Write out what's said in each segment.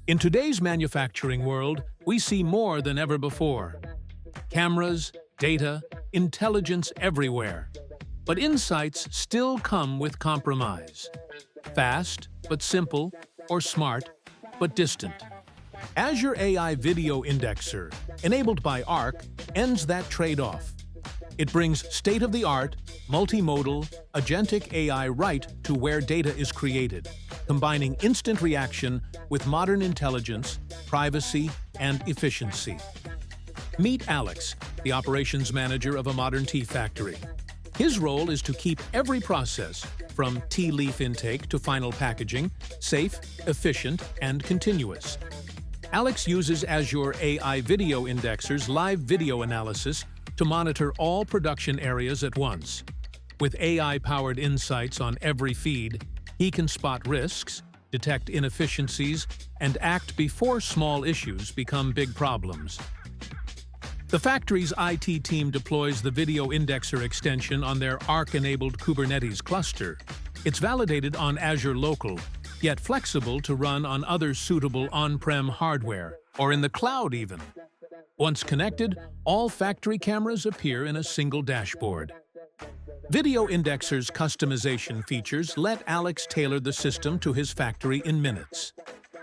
In today's manufacturing world, we see more than ever before. Cameras, data, intelligence everywhere. But insights still come with compromise. Fast, but simple, or smart, but distant. Azure AI Video Indexer, enabled by Arc, ends that trade-off. It brings state-of-the-art, multimodal, agentic AI right to where data is created, combining instant reaction with modern intelligence, privacy, and efficiency. Meet Alex, the operations manager of a modern tea factory. His role is to keep every process, from tea leaf intake to final packaging, safe, efficient, and continuous. Alex uses Azure AI Video Indexer's live video analysis to monitor all production areas at once. With AI-powered insights on every feed, he can spot risks, detect inefficiencies, and act before small issues become big problems. The factory's IT team deploys the Video Indexer extension on their Arc-enabled Kubernetes cluster. It's validated on Azure Local, yet flexible to run on other suitable on-prem hardware, or in the cloud even. Once connected, all factory cameras appear in a single dashboard. Video Indexer's customization features let Alex tailor the system to his factory in minutes.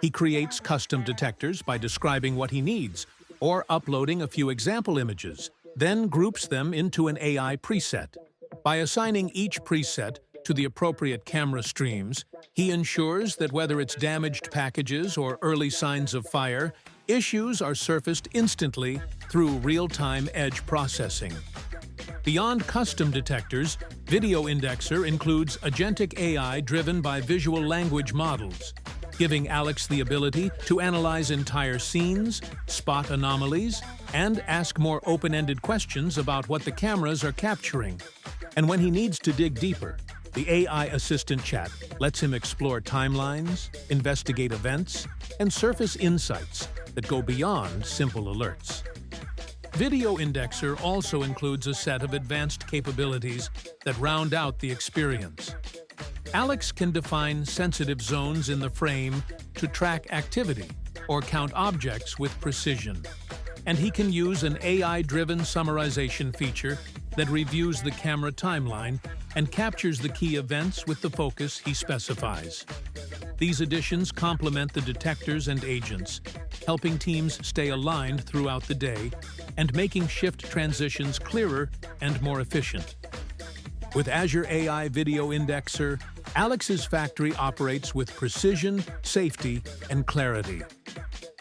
He creates custom detectors by describing what he needs, or uploading a few example images, then groups them into an AI preset. By assigning each preset to the appropriate camera streams, he ensures that whether it's damaged packages or early signs of fire, issues are surfaced instantly through real-time edge processing. Beyond custom detectors, Video Indexer includes agentic AI driven by visual language models, giving Alex the ability to analyze entire scenes, spot anomalies, and ask more open-ended questions about what the cameras are capturing. And when he needs to dig deeper, the AI Assistant chat lets him explore timelines, investigate events, and surface insights that go beyond simple alerts. Video Indexer also includes a set of advanced capabilities that round out the experience. Alex can define sensitive zones in the frame to track activity or count objects with precision. And he can use an AI-driven summarization feature that reviews the camera timeline and captures the key events with the focus he specifies. These additions complement the detectors and agents, helping teams stay aligned throughout the day and making shift transitions clearer and more efficient. With Azure AI Video Indexer, Alex's factory operates with precision, safety, and clarity,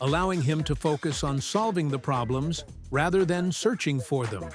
allowing him to focus on solving the problems rather than searching for them.